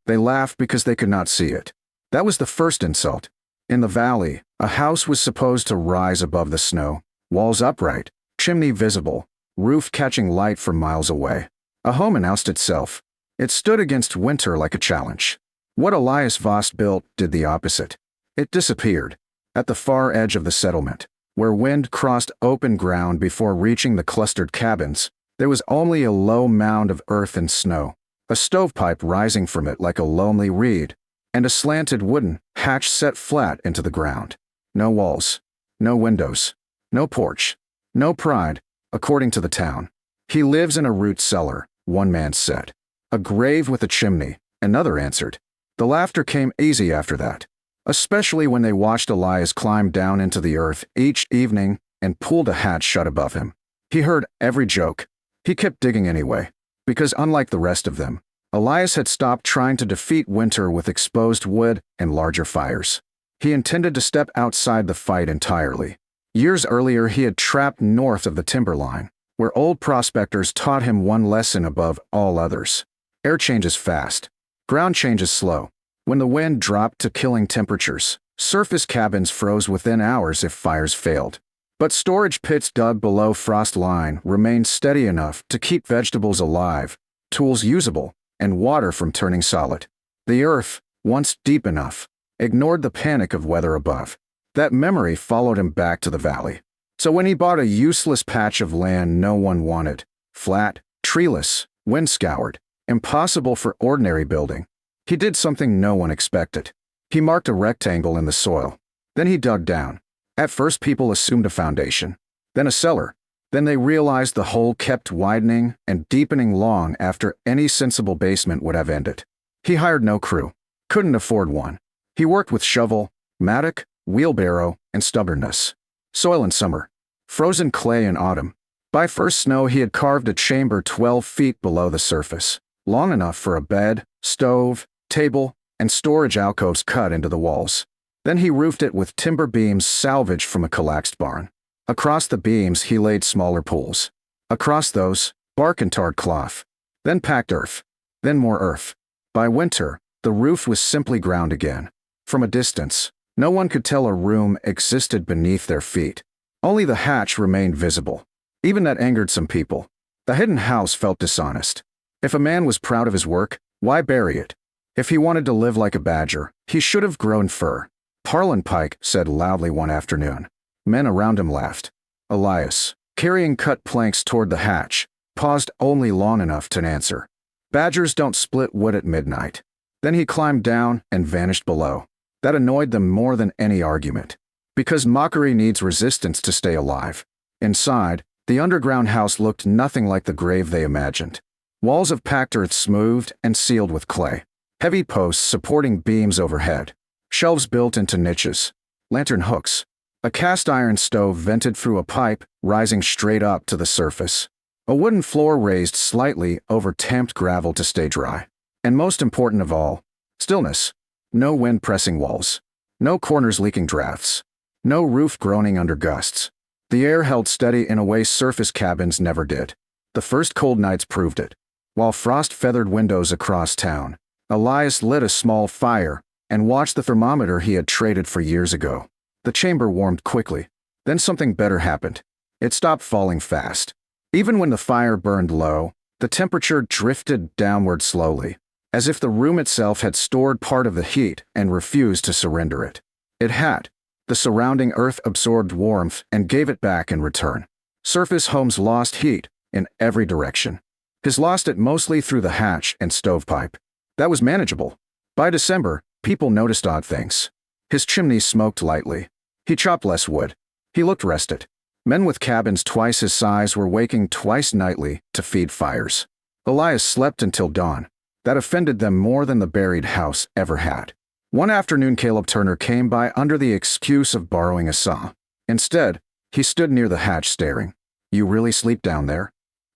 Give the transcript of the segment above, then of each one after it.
They laughed because they could not see it. That was the first insult. In the valley, a house was supposed to rise above the snow, walls upright, chimney visible, roof catching light from miles away. A home announced itself. It stood against winter like a challenge. What Elias Vost built did the opposite. It disappeared. At the far edge of the settlement, where wind crossed open ground before reaching the clustered cabins, there was only a low mound of earth and snow, a stovepipe rising from it like a lonely reed, and a slanted wooden hatch set flat into the ground. No walls, no windows, no porch, no pride, according to the town. He lives in a root cellar, one man said. A grave with a chimney, another answered. The laughter came easy after that, especially when they watched Elias climb down into the earth each evening and pulled a hatch shut above him. He heard every joke. He kept digging anyway, because unlike the rest of them, Elias had stopped trying to defeat winter with exposed wood and larger fires. He intended to step outside the fight entirely. Years earlier, he had trapped north of the timberline, where old prospectors taught him one lesson above all others. Air changes fast. Ground changes slow. When the wind dropped to killing temperatures, surface cabins froze within hours if fires failed. But storage pits dug below frost line remained steady enough to keep vegetables alive, tools usable, and water from turning solid. The earth, once deep enough, ignored the panic of weather above. That memory followed him back to the valley. So when he bought a useless patch of land no one wanted, flat, treeless, wind-scoured, impossible for ordinary building, he did something no one expected. He marked a rectangle in the soil. Then he dug down. At first people assumed a foundation, then a cellar. Then they realized the hole kept widening and deepening long after any sensible basement would have ended. He hired no crew. Couldn't afford one. He worked with shovel, mattock, wheelbarrow, and stubbornness. Soil in summer. Frozen clay in autumn. By first snow he had carved a chamber 12 feet below the surface, long enough for a bed, stove, table, and storage alcoves cut into the walls. Then he roofed it with timber beams salvaged from a collapsed barn. Across the beams he laid smaller pools. Across those, bark and tarred cloth. Then packed earth. Then more earth. By winter, the roof was simply ground again. From a distance, no one could tell a room existed beneath their feet. Only the hatch remained visible. Even that angered some people. The hidden house felt dishonest. If a man was proud of his work, why bury it? If he wanted to live like a badger, he should have grown fur. Harlan Pike said loudly one afternoon. Men around him laughed. Elias, carrying cut planks toward the hatch, paused only long enough to answer. Badgers don't split wood at midnight. Then he climbed down and vanished below. That annoyed them more than any argument. Because mockery needs resistance to stay alive. Inside, the underground house looked nothing like the grave they imagined. Walls of packed earth smoothed and sealed with clay. Heavy posts supporting beams overhead. Shelves built into niches. Lantern hooks. A cast iron stove vented through a pipe, rising straight up to the surface. A wooden floor raised slightly over tamped gravel to stay dry. And most important of all, stillness. No wind pressing walls. No corners leaking drafts. No roof groaning under gusts. The air held steady in a way surface cabins never did. The first cold nights proved it. While frost feathered windows across town, Elias lit a small fire and watched the thermometer he had traded for years ago. The chamber warmed quickly. Then something better happened. It stopped falling fast. Even when the fire burned low, the temperature drifted downward slowly, as if the room itself had stored part of the heat and refused to surrender it. It had. The surrounding earth absorbed warmth and gave it back in return. Surface homes lost heat in every direction. His lost it mostly through the hatch and stovepipe. That was manageable. By December, people noticed odd things. His chimney smoked lightly. He chopped less wood. He looked rested. Men with cabins twice his size were waking twice nightly to feed fires. Elias slept until dawn. That offended them more than the buried house ever had. One afternoon Caleb Turner came by under the excuse of borrowing a saw. Instead, he stood near the hatch staring. "You really sleep down there?"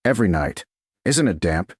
"Every night." "Isn't it damp?"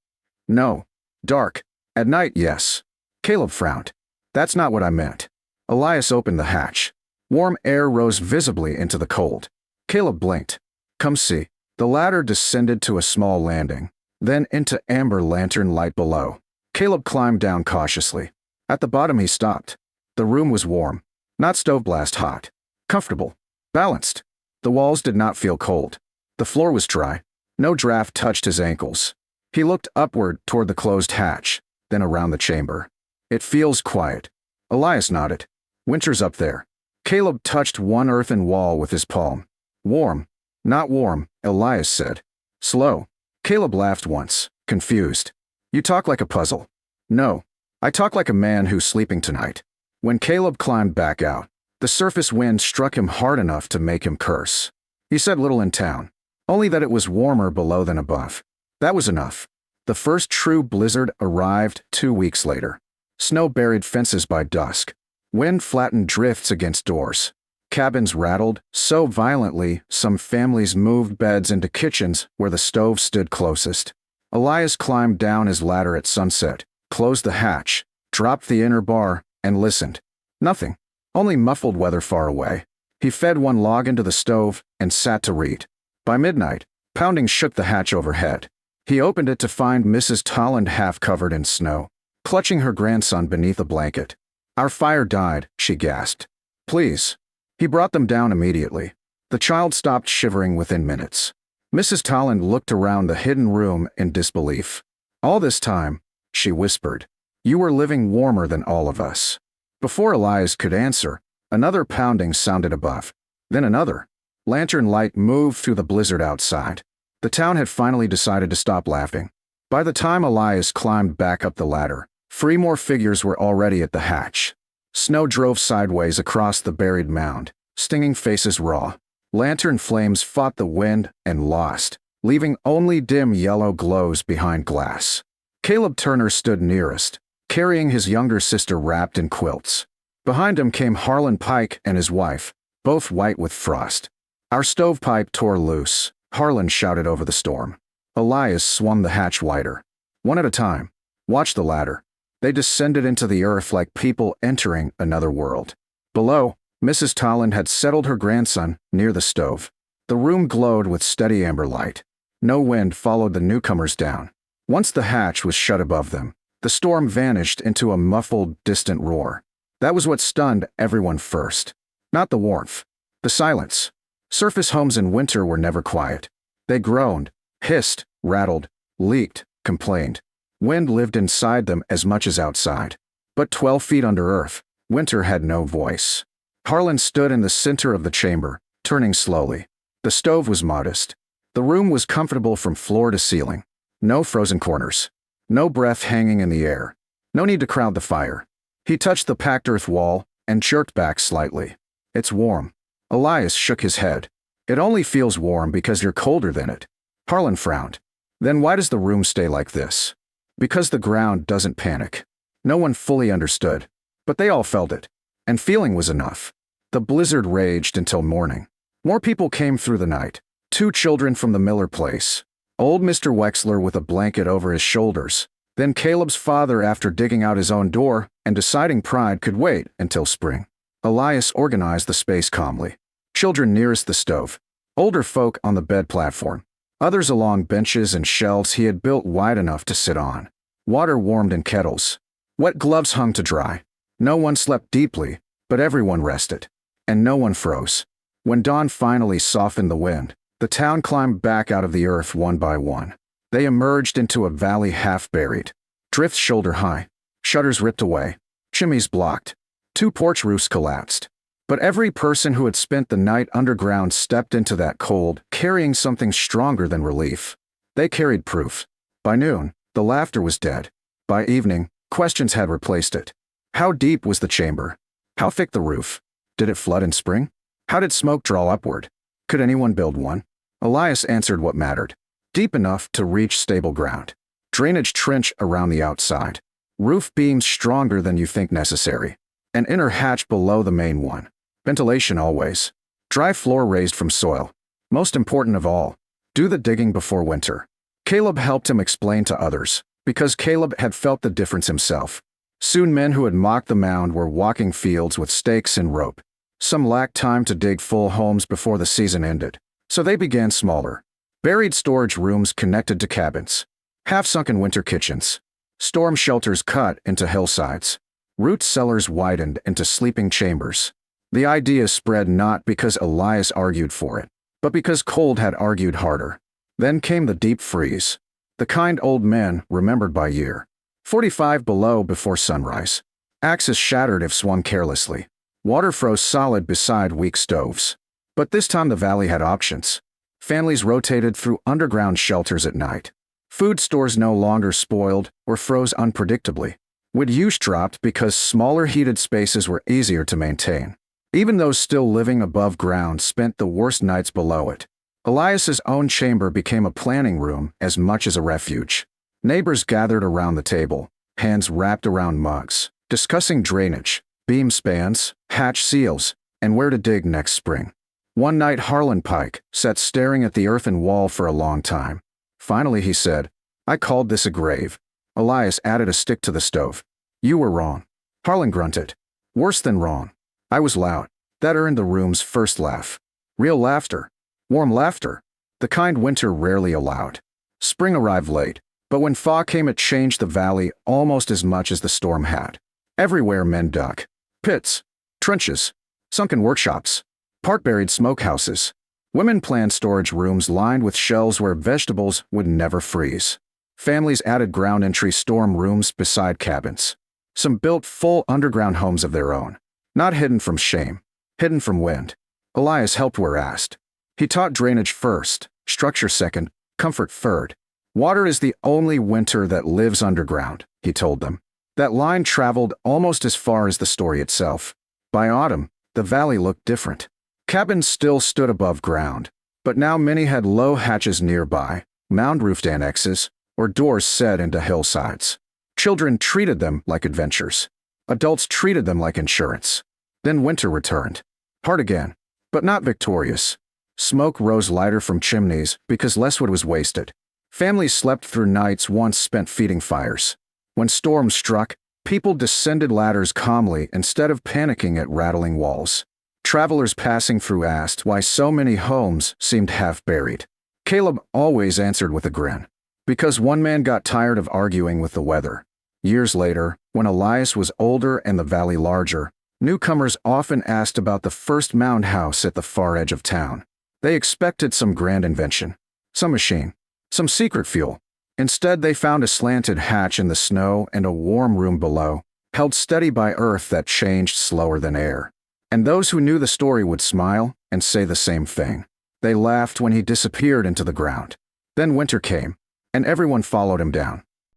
"No. Dark. At night, yes." Caleb frowned. "That's not what I meant." Elias opened the hatch. Warm air rose visibly into the cold. Caleb blinked. "Come see." The ladder descended to a small landing, then into amber lantern light below. Caleb climbed down cautiously. At the bottom he stopped. The room was warm, not stove blast hot. Comfortable. Balanced. The walls did not feel cold. The floor was dry. No draft touched his ankles. He looked upward toward the closed hatch, then around the chamber. It feels quiet. Elias nodded. Winter's up there. Caleb touched one earthen wall with his palm. Warm. Not warm, Elias said. Slow. Caleb laughed once, confused. You talk like a puzzle. No. I talk like a man who's sleeping tonight. When Caleb climbed back out, the surface wind struck him hard enough to make him curse. He said little in town, only that it was warmer below than above. That was enough. The first true blizzard arrived 2 weeks later. Snow buried fences by dusk. Wind flattened drifts against doors. Cabins rattled so violently some families moved beds into kitchens where the stove stood closest. Elias climbed down his ladder at sunset, closed the hatch, dropped the inner bar, and listened. Nothing. Only muffled weather far away. He fed one log into the stove and sat to read. By midnight, pounding shook the hatch overhead. He opened it to find Mrs. Tolland half covered in snow, clutching her grandson beneath a blanket. Our fire died, she gasped. Please. He brought them down immediately. The child stopped shivering within minutes. Mrs. Tolland looked around the hidden room in disbelief. All this time, she whispered, you were living warmer than all of us. Before Elias could answer, another pounding sounded above. Then another. Lantern light moved through the blizzard outside. The town had finally decided to stop laughing. By the time Elias climbed back up the ladder, 3 more figures were already at the hatch. Snow drove sideways across the buried mound, stinging faces raw. Lantern flames fought the wind and lost, leaving only dim yellow glows behind glass. Caleb Turner stood nearest, carrying his younger sister wrapped in quilts. Behind him came Harlan Pike and his wife, both white with frost. Our stovepipe tore loose, Harlan shouted over the storm. Elias swung the hatch wider. One at a time. Watch the ladder. They descended into the earth like people entering another world. Below, Mrs. Tolland had settled her grandson near the stove. The room glowed with steady amber light. No wind followed the newcomers down. Once the hatch was shut above them, the storm vanished into a muffled, distant roar. That was what stunned everyone first. Not the warmth. The silence. Surface homes in winter were never quiet. They groaned, hissed, rattled, leaked, complained. Wind lived inside them as much as outside. But 12 feet under earth, winter had no voice. Harlan stood in the center of the chamber, turning slowly. The stove was modest. The room was comfortable from floor to ceiling. No frozen corners. No breath hanging in the air. No need to crowd the fire. He touched the packed earth wall and jerked back slightly. It's warm. Elias shook his head. It only feels warm because you're colder than it. Harlan frowned. Then why does the room stay like this? Because the ground doesn't panic. No one fully understood, but they all felt it. And feeling was enough. The blizzard raged until morning. More people came through the night. 2 children from the Miller place. Old Mr. Wexler with a blanket over his shoulders. Then Caleb's father after digging out his own door and deciding pride could wait until spring. Elias organized the space calmly. Children nearest the stove. Older folk on the bed platform. Others along benches and shelves he had built wide enough to sit on. Water warmed in kettles. Wet gloves hung to dry. No one slept deeply, but everyone rested. And no one froze. When dawn finally softened the wind, the town climbed back out of the earth one by one. They emerged into a valley half buried. Drifts shoulder high. Shutters ripped away. Chimneys blocked. 2 porch roofs collapsed. But every person who had spent the night underground stepped into that cold, carrying something stronger than relief. They carried proof. By noon, the laughter was dead. By evening, questions had replaced it. How deep was the chamber? How thick the roof? Did it flood in spring? How did smoke draw upward? Could anyone build one? Elias answered what mattered. Deep enough to reach stable ground. Drainage trench around the outside. Roof beams stronger than you think necessary. An inner hatch below the main one. Ventilation always. Dry floor raised from soil. Most important of all, do the digging before winter. Caleb helped him explain to others, because Caleb had felt the difference himself. Soon men who had mocked the mound were walking fields with stakes and rope. Some lacked time to dig full homes before the season ended, so they began smaller. Buried storage rooms connected to cabins. Half-sunken winter kitchens. Storm shelters cut into hillsides. Root cellars widened into sleeping chambers. The idea spread not because Elias argued for it, but because cold had argued harder. Then came the deep freeze. The kind old men remembered by year. 45 below before sunrise. Axes shattered if swung carelessly. Water froze solid beside weak stoves. But this time the valley had options. Families rotated through underground shelters at night. Food stores no longer spoiled or froze unpredictably. Wood use dropped because smaller heated spaces were easier to maintain. Even those still living above ground spent the worst nights below it. Elias's own chamber became a planning room as much as a refuge. Neighbors gathered around the table, hands wrapped around mugs, discussing drainage, beam spans, hatch seals, and where to dig next spring. One night Harlan Pike sat staring at the earthen wall for a long time. Finally he said, "I called this a grave." Elias added a stick to the stove. "You were wrong." Harlan grunted. "Worse than wrong." I was loud. That earned the room's first laugh. Real laughter. Warm laughter. The kind winter rarely allowed. Spring arrived late, but when thaw came it changed the valley almost as much as the storm had. Everywhere men dug. Pits. Trenches. Sunken workshops. Part-buried smokehouses. Women planned storage rooms lined with shelves where vegetables would never freeze. Families added ground entry storm rooms beside cabins. Some built full underground homes of their own. Not hidden from shame. Hidden from wind. Elias helped where asked. He taught drainage first, structure second, comfort third. Water is the only winter that lives underground, he told them. That line traveled almost as far as the story itself. By autumn, the valley looked different. Cabins still stood above ground, but now many had low hatches nearby, mound-roofed annexes, or doors set into hillsides. Children treated them like adventures. Adults treated them like insurance. Then winter returned. Hard again, but not victorious. Smoke rose lighter from chimneys because less wood was wasted. Families slept through nights once spent feeding fires. When storms struck, people descended ladders calmly instead of panicking at rattling walls. Travelers passing through asked why so many homes seemed half-buried. Caleb always answered with a grin. Because one man got tired of arguing with the weather. Years later, when Elias was older and the valley larger, newcomers often asked about the first mound house at the far edge of town. They expected some grand invention, some machine, some secret fuel. Instead, they found a slanted hatch in the snow and a warm room below, held steady by earth that changed slower than air. And those who knew the story would smile and say the same thing. They laughed when he disappeared into the ground. Then winter came, and everyone followed him down.